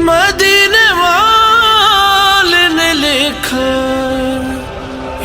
مدینے والے نے لکھا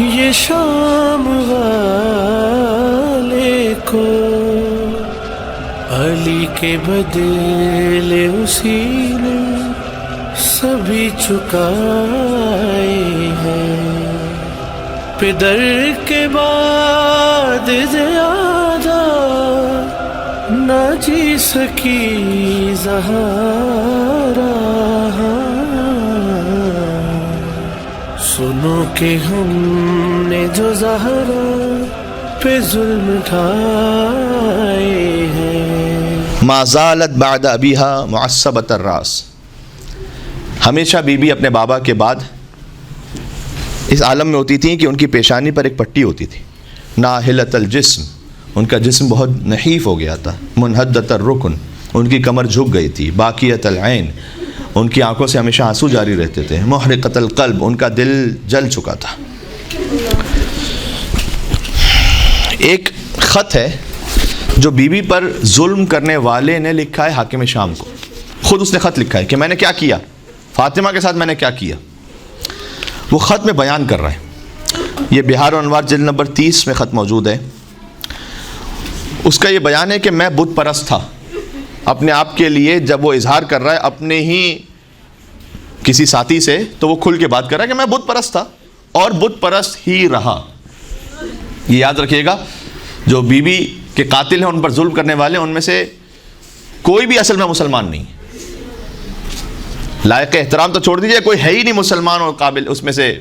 یہ شام والے کو، علی کے بدلے اسی نے سبھی چکائے ہیں، پدر کے بعد زیادہ نہ جی سکی زہرا، سنو کہ ہم نے جو زہرا پہ ظلم ڈھائے ہیں۔ ما زالت بعد ابیہا معصبۃ الراس، ہمیشہ بی بی اپنے بابا کے بعد اس عالم میں ہوتی تھیں کہ ان کی پیشانی پر ایک پٹی ہوتی تھی، ناہلۃ الجسم، ان کا جسم بہت نحیف ہو گیا تھا، منحدۃ الرکن، ان کی کمر جھک گئی تھی، باقیۃ العین، ان کی آنکھوں سے ہمیشہ آنسو جاری رہتے تھے، محرقۃ القلب، ان کا دل جل چکا تھا۔ ایک خط ہے جو بی بی پر ظلم کرنے والے نے لکھا ہے حاکم شام کو، خود اس نے خط لکھا ہے کہ میں نے کیا کیا، فاطمہ کے ساتھ میں نے کیا کیا، وہ خط میں بیان کر رہا ہے۔ یہ بہار الانوار جلد نمبر 30 میں خط موجود ہے۔ اس کا یہ بیان ہے کہ میں بت پرست تھا، اپنے آپ کے لیے جب وہ اظہار کر رہا ہے اپنے ہی کسی ساتھی سے، تو وہ کھل کے بات کر رہا ہے کہ میں بت پرست تھا اور بت پرست ہی رہا۔ یہ یاد رکھیے گا، جو بی بی کے قاتل ہیں، ان پر ظلم کرنے والے ہیں، ان میں سے کوئی بھی اصل میں مسلمان نہیں، لائق احترام تو چھوڑ دیجئے، کوئی ہے ہی نہیں مسلمان اور قابل اس میں سے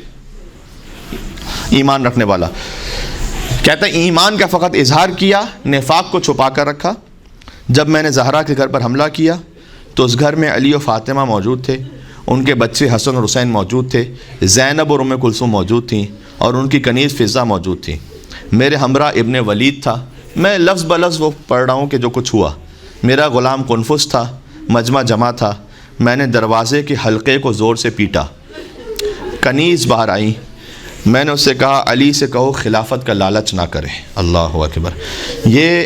ایمان رکھنے والا۔ کہتا ہے ایمان کا فقط اظہار کیا، نفاق کو چھپا کر رکھا۔ جب میں نے زہرا کے گھر پر حملہ کیا تو اس گھر میں علی و فاطمہ موجود تھے، ان کے بچے حسن اور حسین موجود تھے، زینب اور ام کلثوم موجود تھیں، اور ان کی کنیز فضہ موجود تھی۔ میرے ہمراہ ابن ولید تھا، میں لفظ بلفظ وہ پڑھ رہا ہوں کہ جو کچھ ہوا۔ میرا غلام قنفس تھا، مجمع جمع تھا، میں نے دروازے کے حلقے کو زور سے پیٹا، کنیز باہر آئیں، میں نے اس سے کہا علی سے کہو خلافت کا لالچ نہ کرے، اللہ اکبر، یہ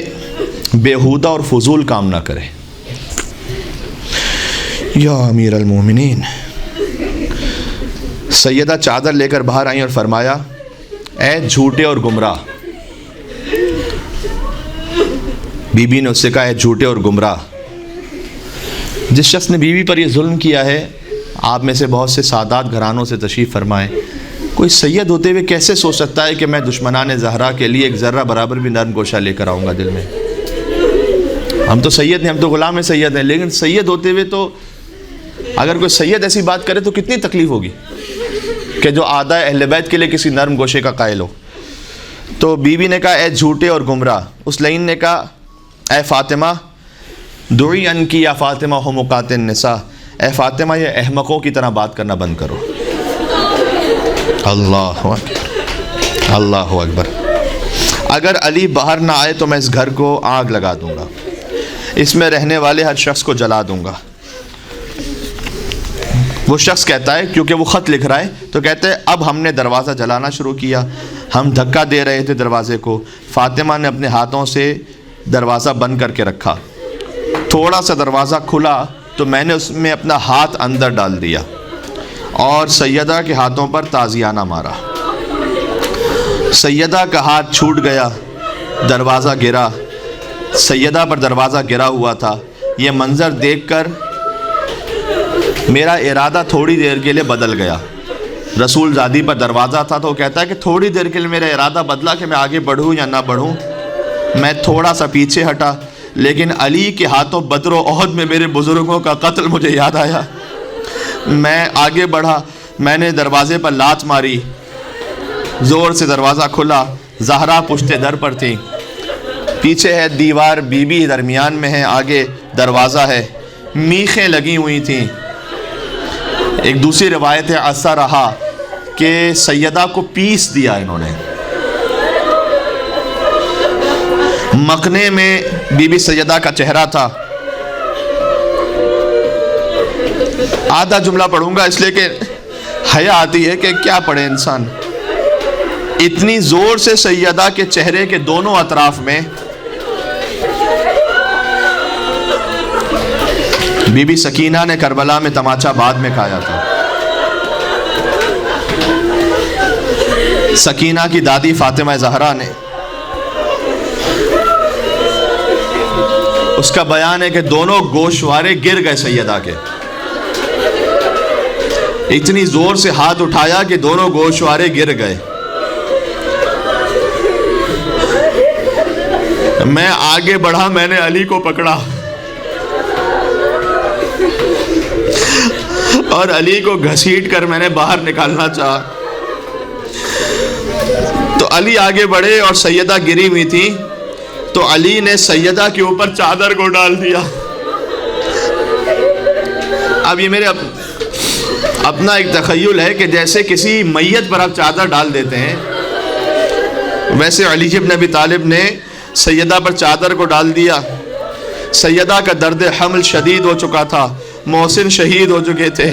بیہودہ اور فضول کام نہ کرے۔ یا امیر المومنین، سیدہ چادر لے کر باہر آئیں اور فرمایا اے جھوٹے اور گمراہ۔ بی بی نے اس سے کہا اے جھوٹے اور گمراہ۔ جس شخص نے بیوی پر یہ ظلم کیا ہے، آپ میں سے بہت سے سادات گھرانوں سے تشریف فرمائیں، کوئی سید ہوتے ہوئے کیسے سوچ سکتا ہے کہ میں دشمنان زہرا کے لیے ایک ذرہ برابر بھی نرم گوشہ لے کر آؤں گا دل میں؟ ہم تو سید ہیں، ہم تو غلام سید ہیں، لیکن سید ہوتے ہوئے تو اگر کوئی سید ایسی بات کرے تو کتنی تکلیف ہوگی کہ جو آدھا اہل بیت کے لیے کسی نرم گوشے کا قائل ہو۔ تو بی بی نے کہا اے جھوٹے اور گمراہ۔ اس لعین نے کہا اے فاطمہ دعی ان کی یا فاطمہ حمقات النساء، اے فاطمہ یہ احمقوں کی طرح بات کرنا بند کرو۔ اللہ اکبر، اللہ اکبر۔ اگر علی باہر نہ آئے تو میں اس گھر کو آگ لگا دوں گا، اس میں رہنے والے ہر شخص کو جلا دوں گا۔ وہ شخص کہتا ہے، کیونکہ وہ خط لکھ رہا ہے، تو کہتے ہیں اب ہم نے دروازہ جلانا شروع کیا، ہم دھکا دے رہے تھے دروازے کو، فاطمہ نے اپنے ہاتھوں سے دروازہ بند کر کے رکھا، تھوڑا سا دروازہ کھلا تو میں نے اس میں اپنا ہاتھ اندر ڈال دیا اور سیدہ کے ہاتھوں پر تازیانہ مارا۔ سیدہ کا ہاتھ چھوٹ گیا، دروازہ گرا، سیدہ پر دروازہ گرا ہوا تھا۔ یہ منظر دیکھ کر میرا ارادہ تھوڑی دیر کے لیے بدل گیا۔ رسول زادی پر دروازہ تھا تو وہ کہتا ہے کہ تھوڑی دیر کے لیے میرا ارادہ بدلا کہ میں آگے بڑھوں یا نہ بڑھوں۔ میں تھوڑا سا پیچھے ہٹا، لیکن علی کے ہاتھوں بدر و احد میں میرے بزرگوں کا قتل مجھے یاد آیا۔ میں آگے بڑھا، میں نے دروازے پر لات ماری، زور سے دروازہ کھلا، زہرا پشت در پر تھی، پیچھے ہے دیوار، بی بی درمیان میں ہے، آگے دروازہ ہے، میخیں لگی ہوئی تھیں۔ ایک دوسری روایت ہے ایسا رہا کہ سیدہ کو پیس دیا انہوں نے۔ مکنے میں بی بی سیدہ کا چہرہ تھا۔ آدھا جملہ پڑھوں گا اس لیے کہ حیا آتی ہے کہ کیا پڑھے انسان۔ اتنی زور سے سیدہ کے چہرے کے دونوں اطراف میں بی بی سکینہ نے کربلا میں تماچا بعد میں کھایا تھا. سکینہ کی دادی فاطمہ زہرا نے، اس کا بیان ہے کہ دونوں گوشوارے گر گئے سیدہ کے. اتنی زور سے ہاتھ اٹھایا کہ دونوں گوشوارے گر گئے. میں آگے بڑھا، میں نے علی کو پکڑا اور علی کو گھسیٹ کر میں نے باہر نکالنا چاہا. تو علی آگے بڑھے اور سیدہ گری ہوئی تھی، تو علی نے سیدہ کے اوپر چادر کو ڈال دیا. اب یہ میرے اپنا ایک تخیل ہے کہ جیسے کسی میت پر آپ چادر ڈال دیتے ہیں، ویسے علی بن ابی طالب نے سیدہ پر چادر کو ڈال دیا. سیدہ کا درد حمل شدید ہو چکا تھا، محسن شہید ہو چکے تھے،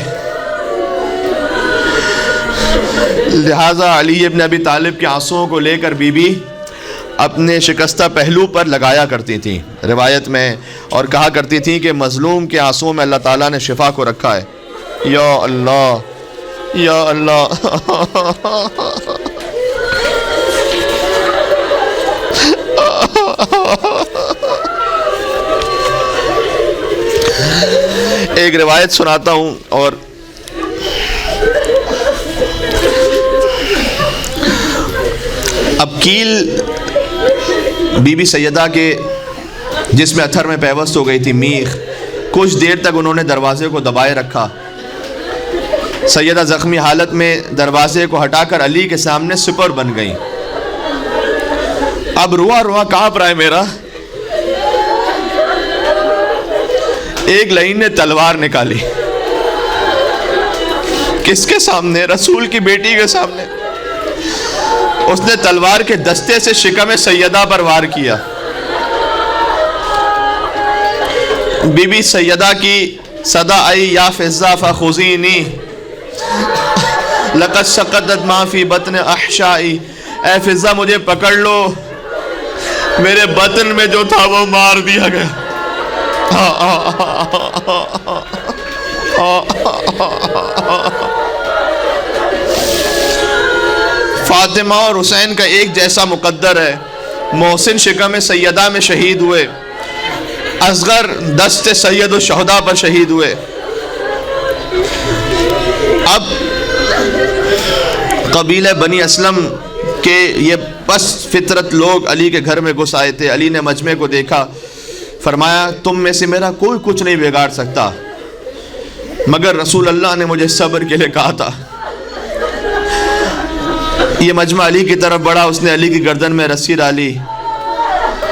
لہٰذا علی بن ابی طالب کے آنسوؤں کو لے کر بی بی اپنے شکستہ پہلو پر لگایا کرتی تھیں روایت میں، اور کہا کرتی تھیں کہ مظلوم کے آنسوؤں میں اللہ تعالیٰ نے شفا کو رکھا ہے. یا اللہ یا اللہ. ایک روایت سناتا ہوں. اور اب کیل بی بی سیدہ کے جس میں اتھر میں پیوست ہو گئی تھی میخ، کچھ دیر تک انہوں نے دروازے کو دبائے رکھا. سیدہ زخمی حالت میں دروازے کو ہٹا کر علی کے سامنے سپر بن گئیں. اب روا روا کانپ رہا ہے میرا. ایک لعین نے تلوار نکالی. کس کے سامنے؟ رسول کی بیٹی کے سامنے. اس نے تلوار کے دستے سے شکم سیدہ پر وار کیا. بی بی سیدہ کی صدا آئی، یا فضہ فخذینی لقد سقطت ما فی بطن احشائی. اے فضہ مجھے پکڑ لو، میرے بطن میں جو تھا وہ مار دیا گیا. فاطمہ اور حسین کا ایک جیسا مقدر ہے. محسن شکم سیدہ میں شہید ہوئے، اصغر دست سید الشہداء پر شہید ہوئے. اب قبیلہ بنی اسلم کے یہ پس فطرت لوگ علی کے گھر میں گھس آئے تھے. علی نے مجمع کو دیکھا، فرمایا تم میں سے میرا کوئی کچھ نہیں بگاڑ سکتا، مگر رسول اللہ نے مجھے صبر کے لیے کہا تھا. یہ مجمع علی کی طرف بڑھا، اس نے علی کی گردن میں رسی ڈالی.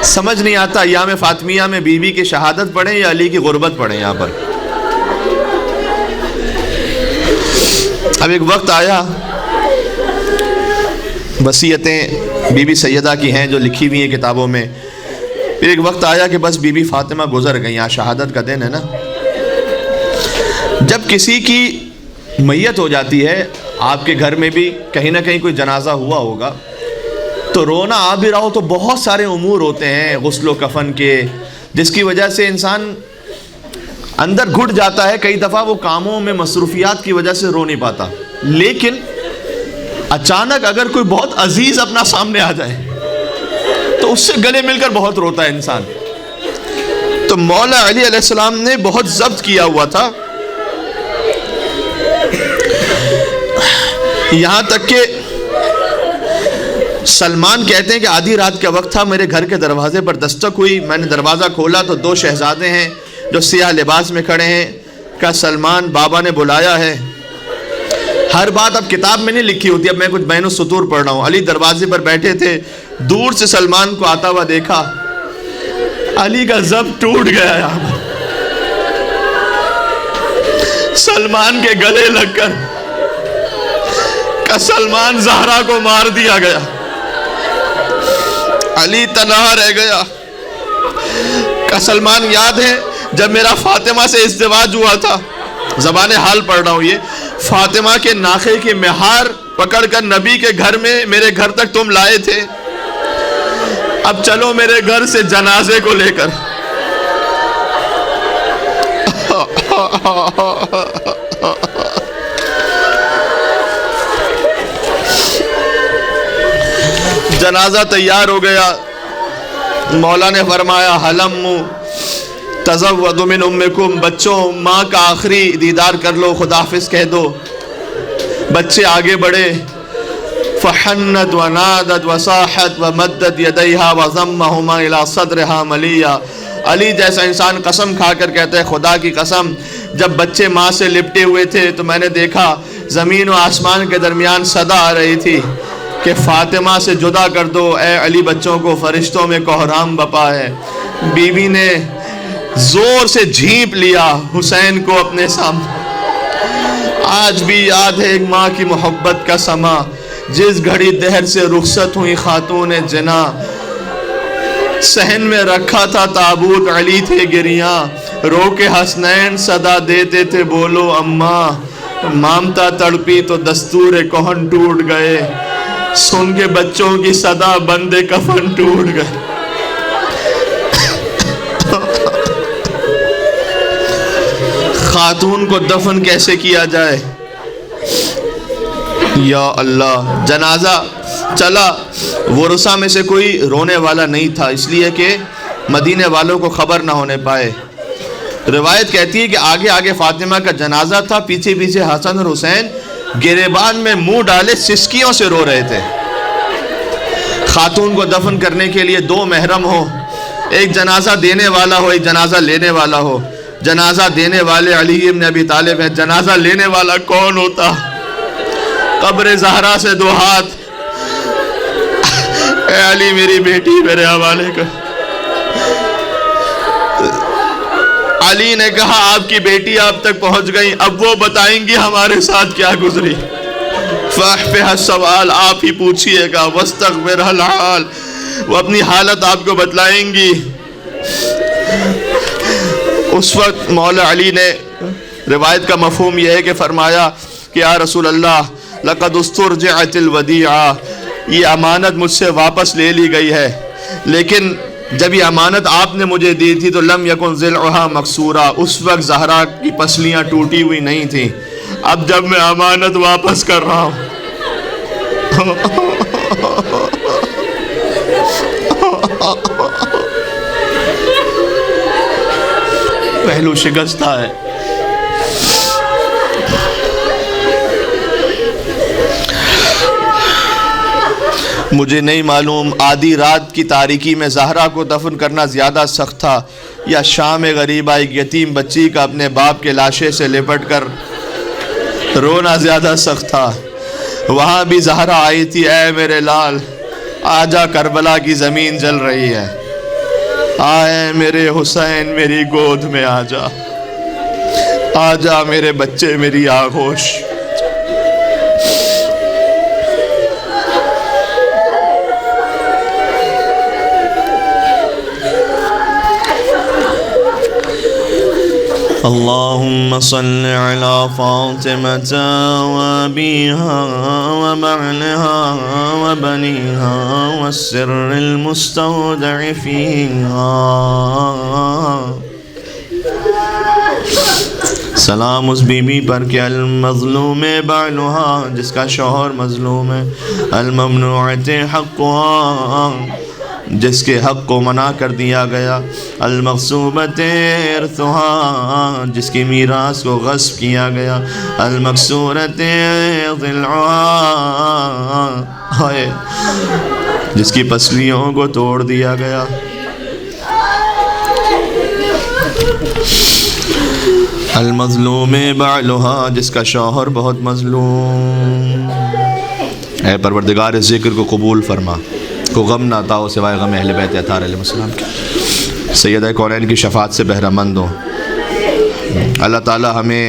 سمجھ نہیں آتا ایام فاطمیہ میں بی بی کی شہادت پڑھیں یا علی کی غربت پڑھیں. یہاں پر اب ایک وقت آیا، وصیتیں بی بی سیدہ کی ہیں جو لکھی ہوئی ہیں کتابوں میں. پھر ایک وقت آیا کہ بس بی بی فاطمہ گزر گئیں. آج شہادت کا دن ہے نا. جب کسی کی میت ہو جاتی ہے، آپ کے گھر میں بھی کہیں نہ کہیں کوئی جنازہ ہوا ہوگا، تو رونا آ بھی رہا ہو تو بہت سارے امور ہوتے ہیں غسل و کفن کے، جس کی وجہ سے انسان اندر گھٹ جاتا ہے. کئی دفعہ وہ کاموں میں مصروفیات کی وجہ سے رو نہیں پاتا. لیکن اچانک اگر کوئی بہت عزیز اپنا سامنے آ جائے تو اس سے گلے مل کر بہت روتا ہے انسان. تو مولا علی علیہ السلام نے بہت ضبط کیا ہوا تھا، یہاں تک کہ سلمان کہتے ہیں کہ آدھی رات کا وقت تھا، میرے گھر کے دروازے پر دستک ہوئی. میں نے دروازہ کھولا تو دو شہزادے ہیں جو سیاہ لباس میں کھڑے ہیں. کہا سلمان بابا نے بلایا ہے. ہر بات اب کتاب میں نہیں لکھی ہوتی، اب میں کچھ بین السطور پڑھ رہا ہوں. علی دروازے پر بیٹھے تھے، دور سے سلمان کو آتا ہوا دیکھا. علی کا ضبط ٹوٹ گیا یہاں پر. سلمان کے گلے لگ کر کہ سلمان زہرا کو مار دیا گیا. علی تنہا رہ گیا. کہ سلمان یاد ہے جب میرا فاطمہ سے ازدواج ہوا تھا، زبان حال پڑھ رہا ہوں، یہ فاطمہ کے ناخے کی مہار پکڑ کر نبی کے گھر میں میرے گھر تک تم لائے تھے. اب چلو میرے گھر سے جنازے کو لے کر. جنازہ تیار ہو گیا. مولا نے فرمایا حلمو تزودوا من امکم، بچوں ماں کا آخری دیدار کر لو، خدا حافظ کہہ دو. بچے آگے بڑھے. فحنت ونادت وصاحت ومدت یدیہا وضمہما الی صدرہا ملیا. علی جیسا انسان قسم کھا کر کہتا ہے خدا کی قسم، جب بچے ماں سے لپٹے ہوئے تھے تو میں نے دیکھا زمین و آسمان کے درمیان صدا آ رہی تھی کہ فاطمہ سے جدا کر دو اے علی، بچوں کو فرشتوں میں کوہرام بپا ہے. بیوی نے زور سے جھینپ لیا حسین کو اپنے سامنے. آج بھی یاد ہے ایک ماں کی محبت کا سما، جس گھڑی دہر سے رخصت ہوئی خاتون جنا. صحن میں رکھا تھا تابوت، علی تھے گریاں، رو کے حسنین صدا دیتے تھے بولو اماں. مامتا تڑپی تو دستور کہن ٹوٹ گئے، سن کے بچوں کی صدا بندے کفن ٹوٹ گئے. خاتون کو دفن کیسے کیا جائے؟ یا اللہ. جنازہ چلا، ورثہ میں سے کوئی رونے والا نہیں تھا، اس لیے کہ مدینے والوں کو خبر نہ ہونے پائے. روایت کہتی ہے کہ آگے آگے فاطمہ کا جنازہ تھا، پیچھے پیچھے حسن اور حسین گریبان میں منہ ڈالے سسکیوں سے رو رہے تھے. خاتون کو دفن کرنے کے لیے دو محرم ہو، ایک جنازہ دینے والا ہو، ایک جنازہ لینے والا ہو. جنازہ دینے والے علی ابن ابی طالب ہیں، جنازہ لینے والا کون ہوتا؟ قبر زہرا سے دو ہاتھ، اے علی میری بیٹی میرے حوالے کر. علی نے کہا آپ کی بیٹی آپ تک پہنچ گئی، اب وہ بتائیں گی ہمارے ساتھ کیا گزری. فاحفظ السوال، آپ ہی پوچھئے گا. واستغفر الحال، وہ اپنی حالت آپ کو بتلائیں گی. اس وقت مولا علی نے، روایت کا مفہوم یہ ہے کہ فرمایا کہ یا رسول اللہ لقد استرجعت الودیعہ، یہ امانت مجھ سے واپس لے لی گئی ہے، لیکن جب یہ امانت آپ نے مجھے دی تھی تو لم یکن ضلعھا مکسورا، اس وقت زہرا کی پسلیاں ٹوٹی ہوئی نہیں تھیں. اب جب میں امانت واپس کر رہا ہوں پہلو شکستہ ہے. مجھے نہیں معلوم آدھی رات کی تاریکی میں زہرا کو دفن کرنا زیادہ سخت تھا یا شام غریبہ ایک یتیم بچی کا اپنے باپ کے لاشے سے لپٹ کر رونا زیادہ سخت تھا. وہاں بھی زہرا آئی تھی، اے میرے لال آجا کربلا کی زمین جل رہی ہے، آئے میرے حسین میری گود میں آجا، آجا میرے بچے میری آغوش. اللهم صل على فاطمة وأبيها وبعلها وبنيها والسر المستودع فيها. سلام اس بی بی پر کہ المظلوم بعلها، جس کا شوہر مظلوم ہے، الممنوعۃ حقها، جس کے حق کو منع کر دیا گیا، المغصوبۃ ارثها، جس کی میراث کو غصب کیا گیا، المکسورۃ ضلعها، جس کی پسلیوں کو توڑ دیا گیا. المظلوم بعلها، جس کا شوہر بہت مظلوم. اے پروردگار ذکر کو قبول فرما، کو غم نہ عطا ہو سوائے غم اہل بیت اطہار علیہ السلام کے. سیدہ کونین کی شفاعت سے بہرہ مند ہوں. اللہ تعالی ہمیں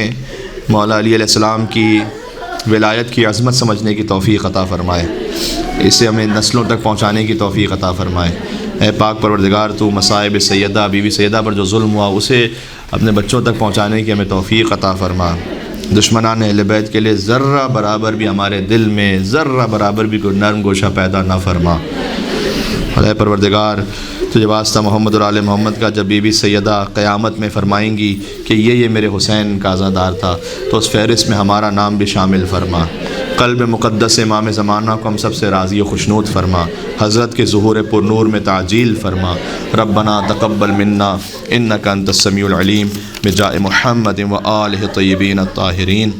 مولا علی علیہ السلام کی ولایت کی عظمت سمجھنے کی توفیق عطا فرمائے، اسے ہمیں نسلوں تک پہنچانے کی توفیق عطا فرمائے. اے پاک پروردگار تو مصائب سیدہ بی بی سیدہ پر جو ظلم ہوا اسے اپنے بچوں تک پہنچانے کی ہمیں توفیق عطا فرما. دشمنان اہل بیت کے لیے ذرہ برابر بھی ہمارے دل میں ذرہ برابر بھی کوئی نرم گوشہ پیدا نہ فرما. اے پروردگار تجھے واسطہ محمد اور آل محمد کا جب بی بی سیدہ قیامت میں فرمائیں گی کہ یہ میرے حسین کا عزادار تھا تو اس فہرست میں ہمارا نام بھی شامل فرما۔ قلب مقدس امام زمانہ کو ہم سب سے راضی و خوشنود فرما۔ حضرت کے ظہور پر نور میں تعجیل فرما۔ ربنا تقبل منا انک انت السمیع العلیم بجاہ محمد و آلہ طیبین الطاہرین۔